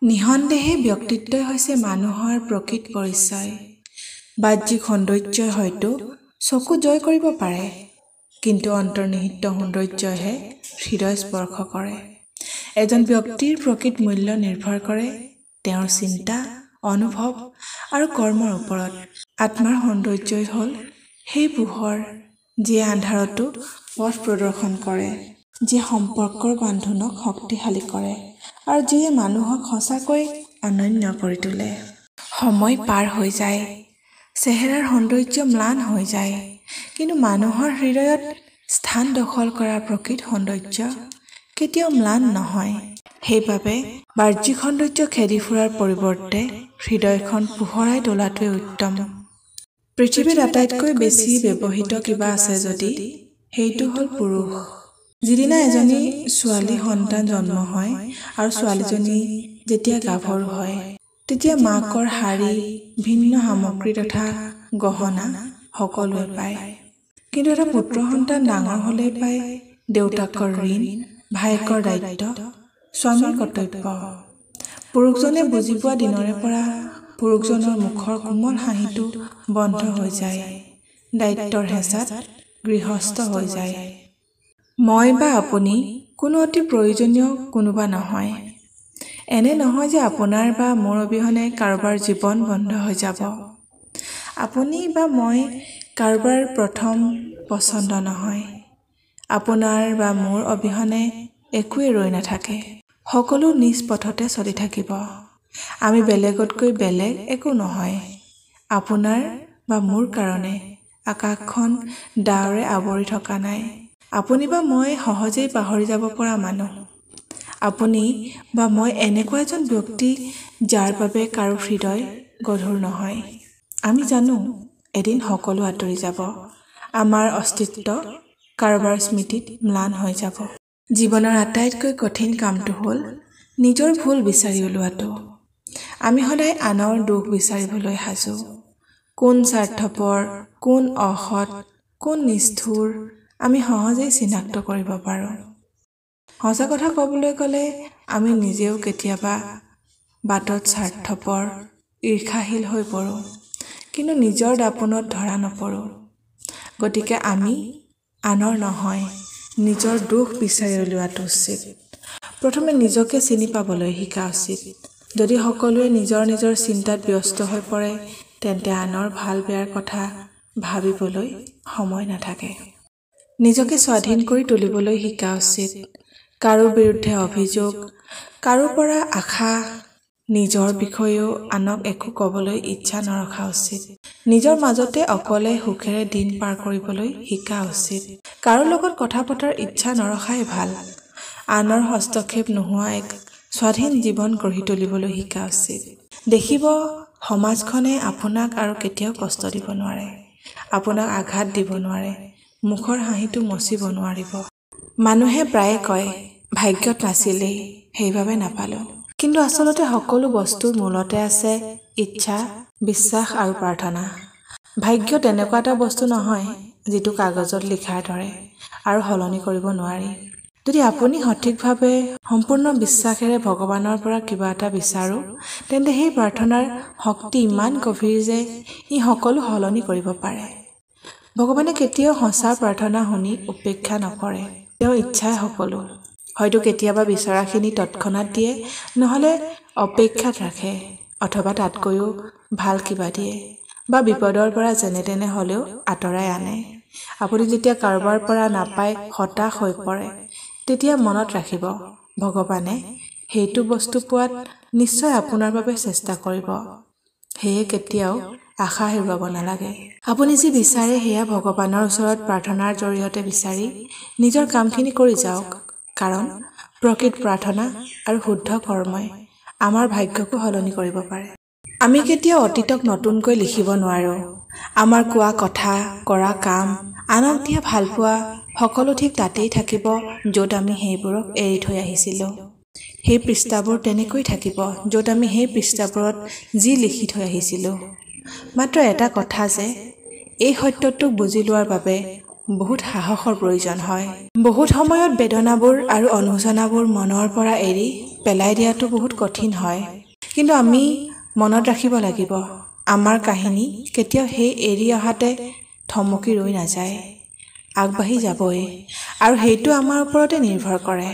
নিঃসন্দেহে ব্যক্তিত্বই হৈছে মানুহৰ প্ৰকৃত পৰিচয়। বাহ্যিক সৌন্দৰ্যই হয়তো চকু জয় কৰিব পাৰে, কিন্তু অন্তৰ্নিহিত সৌন্দৰ্যইহে হৃদয় স্পৰ্শ কৰে। এজন ব্যক্তিৰ প্ৰকৃত মূল্য নিৰ্ভৰ কৰে তেওঁৰ চিন্তা, অনুভৱ আৰু কৰ্মৰ ওপৰত। আত্মাৰ সৌন্দৰ্যই হ'ল সেই পোহৰ যিয়ে আন্ধাৰতো পথ প্ৰদৰ্শন কৰে, যিয়ে সম্পৰ্কৰ বান্ধোনক শক্তিশালী কৰে আৰু যিয়ে মানুহক সঁচাকৈ অনন্য কৰি তোলে। সময় পাৰ হৈ যায়, চেহেৰাৰ সৌন্দৰ্য ম্লান হৈ যায়, কিন্তু মানুহৰ হৃদয়ত স্থান দখল কৰা প্ৰকৃত সৌন্দৰ্য কেতিয়াও ম্লান নহয়। সেইবাবে বাহ্যিক সৌন্দৰ্য খেদি ফুৰাৰ পৰিৱৰ্তে হৃদয়খন পোহৰাই তোলাটোৱে উত্তম। পৃথিৱীত আটাইতকৈ বেছি ব্যৱহৃত কিবা আছে যদি সেইটো হ'ল পুৰুষ। যিদিনা এজনী ছোৱালী সন্তান জন্ম হয় আৰু ছোৱালীজনী যেতিয়া গাভৰু হয়, তেতিয়া মাকৰ শাৰী, ভিন্ন সামগ্ৰী তথা গহনা সকলোৱে পায়। কিন্তু এটা পুত্ৰ সন্তান ডাঙৰ হ'লেই পায় দেউতাকৰ ঋণ, ভায়েকৰ দায়িত্ব, স্বামীৰ কৰ্তব্য। পুৰুষজনে বুজি পোৱা দিনৰে পৰা পুৰুষজনৰ মুখৰ কোমল হাঁহিটো বন্ধ হৈ যায়, দায়িত্বৰ হেঁচাত গৃহস্থ হৈ যায়। মই বা আপুনি কোনো অতি প্ৰয়োজনীয় কোনোবা নহয়। এনে নহয় যে আপোনাৰ বা মোৰ অবিহনে কাৰোবাৰ জীৱন বন্ধ হৈ যাব। আপুনি বা মই কাৰোবাৰ প্ৰথম পচন্দ নহয়। আপোনাৰ বা মোৰ অবিহনে একোৱে ৰৈ নাথাকে। সকলো নিজ পথতে চলি থাকিব। আমি বেলেগতকৈ বেলেগ একো নহয়। আপোনাৰ বা মোৰ কাৰণে আকাশখন ডাৱৰে আৱৰি থকা নাই। আপুনি বা মই সহজেই পাহৰি যাব পৰা মানুহ। আপুনি বা মই এনেকুৱা এজন ব্যক্তি যাৰ বাবে কাৰো হৃদয় গধুৰ নহয়। আমি জানো এদিন সকলো আঁতৰি যাব। আমাৰ অস্তিত্ব কাৰোবাৰ স্মৃতিত ম্লান হৈ যাব। জীৱনৰ আটাইতকৈ কঠিন কামটো হ'ল নিজৰ ভুল বিচাৰি উলিওৱাটো। আমি সদায় আনৰ দোষ বিচাৰিবলৈ সাজু। কোন স্বাৰ্থপৰ, কোন অসৎ, কোন নিষ্ঠুৰ আমি সহজেই চিনাক্ত কৰিব পাৰোঁ। সঁচা কথা ক'বলৈ গ'লে আমি নিজেও কেতিয়াবা বাটত স্বাৰ্থপৰ, ঈৰ্ষাশীল হৈ পৰোঁ, কিন্তু নিজৰ দাপোণত ধৰা নপৰোঁ। গতিকে আমি আনৰ নহয়, নিজৰ দোষ বিচাৰি উলিওৱাটো উচিত। প্ৰথমে নিজকে চিনি পাবলৈ শিকা উচিত। যদি সকলোৱে নিজৰ নিজৰ চিন্তাত ব্যস্ত হৈ পৰে, তেন্তে আনৰ ভাল বেয়াৰ কথা ভাবিবলৈ সময় নাথাকে। নিজকে স্বাধীন কৰি তুলিবলৈ শিকা উচিত। কাৰো বিৰুদ্ধে অভিযোগ, কাৰো পৰা আশা, নিজৰ বিষয়েও আনক একো ক'বলৈ ইচ্ছা নৰখা উচিত। নিজৰ মাজতে অকলে সুখেৰে দিন পাৰ কৰিবলৈ শিকা উচিত। কাৰো লগত কথা পতাৰ ইচ্ছা নৰখাই ভাল। আনৰ হস্তক্ষেপ নোহোৱা এক স্বাধীন জীৱন গঢ়ি তুলিবলৈ শিকা উচিত। দেখিব সমাজখনে আপোনাক আৰু কেতিয়াও কষ্ট দিব নোৱাৰে, আপোনাক আঘাত দিব নোৱাৰে, মুখৰ হাঁহিটো মচিব নোৱাৰিব। মানুহে প্ৰায়ে কয় ভাগ্যত নাছিলেই, সেইবাবে নাপালোঁ। কিন্তু আচলতে সকলো বস্তুৰ মূলতে আছে ইচ্ছা, বিশ্বাস আৰু প্ৰাৰ্থনা। ভাগ্য তেনেকুৱা এটা বস্তু নহয় যিটো কাগজত লিখাৰ দৰে আৰু সলনি কৰিব নোৱাৰি। যদি আপুনি সঠিকভাৱে সম্পূৰ্ণ বিশ্বাসেৰে ভগৱানৰ পৰা কিবা এটা বিচাৰোঁ, তেন্তে সেই প্ৰাৰ্থনাৰ শক্তি ইমান গভীৰ যে ই সকলো সলনি কৰিব পাৰে। ভগৱানে কেতিয়াও সঁচা প্ৰাৰ্থনা শুনি উপেক্ষা নকৰে। তেওঁৰ ইচ্ছাই সকলো। হয়তো কেতিয়াবা বিচৰাখিনি তৎক্ষণাত দিয়ে, নহ'লে অপেক্ষাত ৰাখে, অথবা তাতকৈও ভাল কিবা দিয়ে, বা বিপদৰ পৰা যেনে তেনে হ'লেও আঁতৰাই আনে। আপুনি যেতিয়া কাৰোবাৰ পৰা নাপাই হতাশ হৈ পৰে, তেতিয়া মনত ৰাখিব ভগৱানে সেইটো বস্তু পোৱাত নিশ্চয় আপোনাৰ বাবে চেষ্টা কৰিব। সেয়ে কেতিয়াও আশা হেৰুৱাব নালাগে। আপুনি যি বিচাৰে সেয়া ভগৱানৰ ওচৰত প্ৰাৰ্থনাৰ জৰিয়তে বিচাৰি নিজৰ কামখিনি কৰি যাওক। কাৰণ প্ৰকৃত প্ৰাৰ্থনা আৰু শুদ্ধ কৰ্মই আমাৰ ভাগ্যকো সলনি কৰিব পাৰে। আমি কেতিয়াও অতীতক নতুনকৈ লিখিব নোৱাৰোঁ। আমাৰ কোৱা কথা, কৰা কাম, আনক দিয়া ভালপোৱা সকলো ঠিক তাতেই থাকিব য'ত আমি সেইবোৰক এৰি থৈ আহিছিলোঁ। সেই পৃষ্ঠাবোৰ তেনেকৈ থাকিব য'ত আমি সেই পৃষ্ঠাবোৰত যি লিখি থৈ আহিছিলোঁ। মাত্ৰ এটা কথা যে এই সত্যটোক বুজি লোৱাৰ বাবে বহুত সাহসৰ প্ৰয়োজন হয়। বহুত সময়ত বেদনাবোৰ আৰু অনুশোচনাবোৰ মনৰ পৰা এৰি পেলাই দিয়াটো বহুত কঠিন হয়, কিন্তু আমি মনত ৰাখিব লাগিব আমাৰ কাহিনী কেতিয়াও সেই এৰি অহাতে থমকি ৰৈ নাযায়, আগবাঢ়ি যাবই, আৰু সেইটো আমাৰ ওপৰতে নিৰ্ভৰ কৰে।